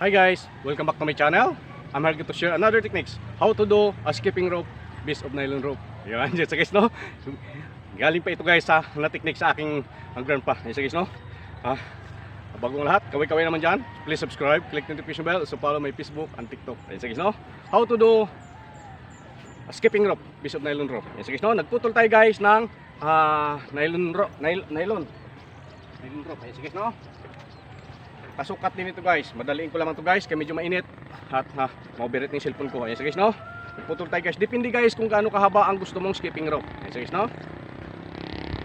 Hi guys, welcome back to my channel. I'm here to share another techniques how to do a skipping rope based of nylon rope. Yan, yes guys, no? Galing pa ito guys sa na technique sa aking grandpa. Yes guys, no? Bagong lahat, kaway-kaway naman dyan. Please subscribe, click notification bell, so follow my Facebook and TikTok. Yes guys, no? How to do a skipping rope based of nylon rope. Yes guys, no? Nagputol tayo guys ng nylon rope. Nylon rope. Yes guys, no? Pasukat din ito guys, madaliin ko lamang to guys kaya medyo mainit at mabirit ng cellphone ko. Ayan guys, no? Putol tayo guys, depende guys kung gaano kahaba ang gusto mong skipping rope. Ayan guys, no?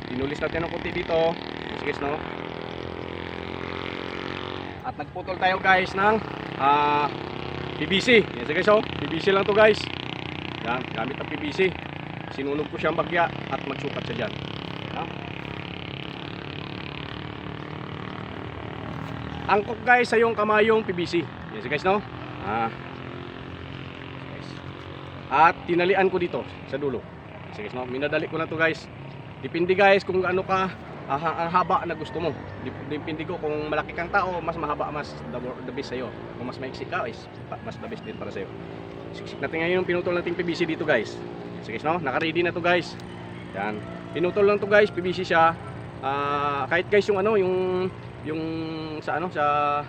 Tinulis natin ng kunti dito. Ayan guys, no? At nagputol tayo guys ng PVC. Ayan guys, oh, PVC lang to guys. Yan, gamit ang PVC. Sinunog ko siyang bagya at magsukat siya dyan. Angkop guys sa yung kamayong PVC. Yes guys, no? At tinalian ko dito sa dulo. Yes guys, no? Minadali ko na to guys. Depende guys kung gaano ka ang haba na gusto mo. Depende ko kung malaki kang tao, mas mahaba, mas the best sa'yo. Kung mas maiksi ka, mas the best din para sa'yo. Siksik natin ngayon yung pinutol nating PVC dito guys. Yes guys, no? Naka-ready na to guys. Yan. Pinutol lang to guys, PVC siya. Kahit guys yung ano, yung sa ano sa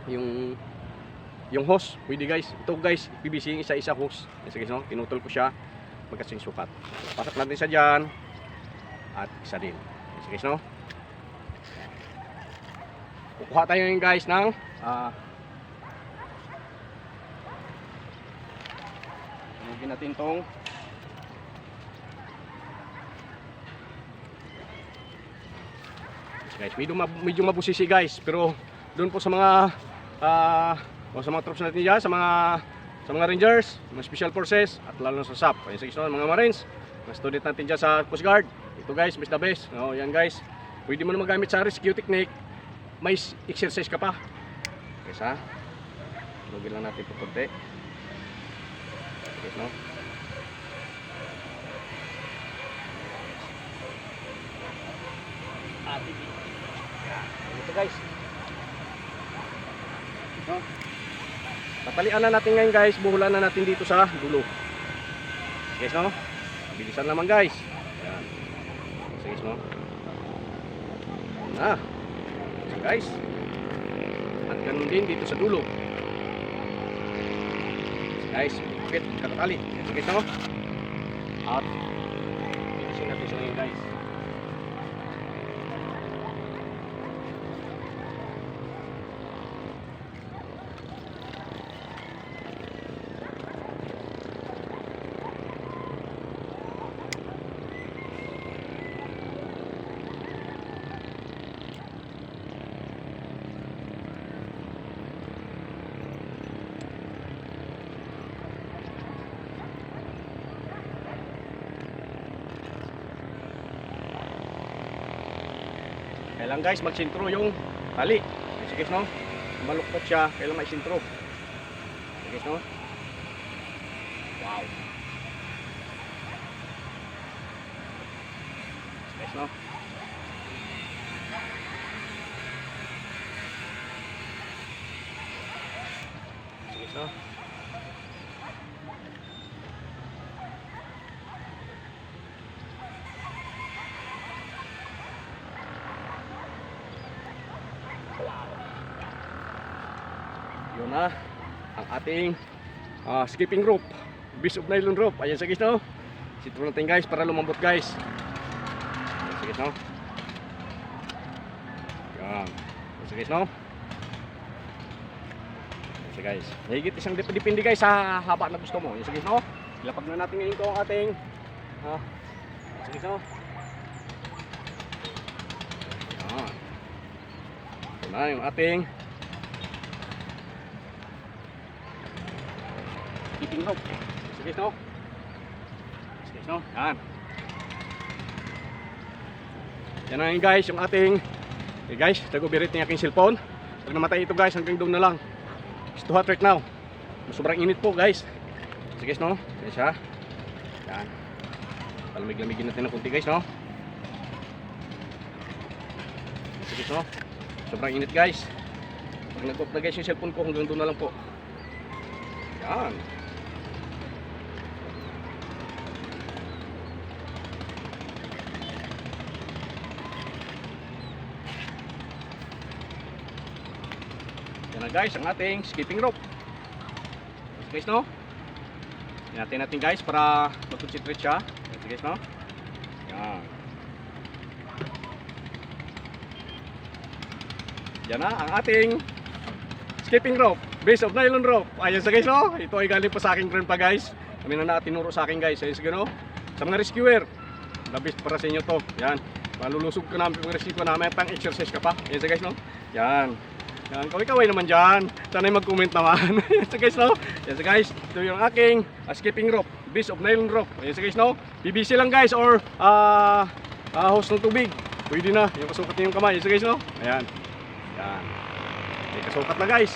yung hose pwede guys. Ito guys PVC yung isa hose. Yes guys, no? Tinutol ko siya magkasing sukat. Pasok natin siya dyan at isa din. Yes guys, no? Kukuha tayo ngayon guys ng tunugin natin tong guys, medyo mabusisi guys, pero doon po sa mga sa mga troops natin dyan, sa mga rangers, mga special forces at lalo na sa SAP, ayun sa guys, mga marines, mga student natin dyan sa Coast Guard. Ito guys, best the best. Yan guys, pwede mo na magamit sa rescue technique, may exercise ka pa guys, ha. Lugin lang natin po konti guys, no? Ito guys, no? Tatalian na natin ngayon guys, buhulan na natin dito sa dulo guys, no? Bilisan naman guys. Yan guys, no? So guys, at ganun din dito sa dulo guys, bukit, katatali guys, no? At bilisan natin sa ngayon guys. Kailangan guys magsintro yung tali. Sige guys, no? Maluktot siya, kailangan maisintro. Sige guys, no? Wow. Sige guys, no? Sige guys, no? Yun na ang ating skipping rope based of nylon rope. Ayan sa guys, no? Sintro natin guys para lumambot guys. Ayan sa guys, no? Yan. Ayan sa guys, no? Ayan sa guys, higit isang depende guys sa haba na gusto mo. Ayan sa guys, no? Ilapag na natin ngayon ito ang ating ayan sa guys, no? Yan. Ito na yung ating skipping rope. Sige no? Sige no? Yan. Yan na yun guys, yung ating guys, tago-birit ng aking cellphone. Pag namatay ito guys, hanggang doon na lang. It's too hot right now. Sobrang init po guys. Sige no? Guys, ha? Yan. Palamig-lamigin natin ng kunti guys, no? Sige no? Sobrang init guys. Pag nag-off na guys yung cellphone ko, hanggang doon na lang po. Yan. Yan na guys, ang ating skipping rope. Guys, no? Yan natin guys para mag-concentrate siya. Yan guys, no? Yan. Yan na ang ating skipping rope, base of nylon rope. Ayan sa guys, no? Ito ay galing pa sa aking grandpa guys. Kami na tinuro sa akin guys. Ayun sige, no? Sa mga rescuer, the best para sa inyo to. Yan. Malulusog ka namin pag rescue namin. Pang exercise ka pa. Ayan sa guys, no? Yan. Yan. Kaway-kaway naman dyan. Sana'y mag-comment naman. Ayan sa guys, no? Ayan sa guys. Ito yung aking skipping rope, base of nylon rope. Ayan sa guys, no? BBC lang guys or hose ng tubig. Pwede na. Yung kasukat niyo yung kamay. Ayan sa guys, no? Ayan. Yan. May kasukat na guys.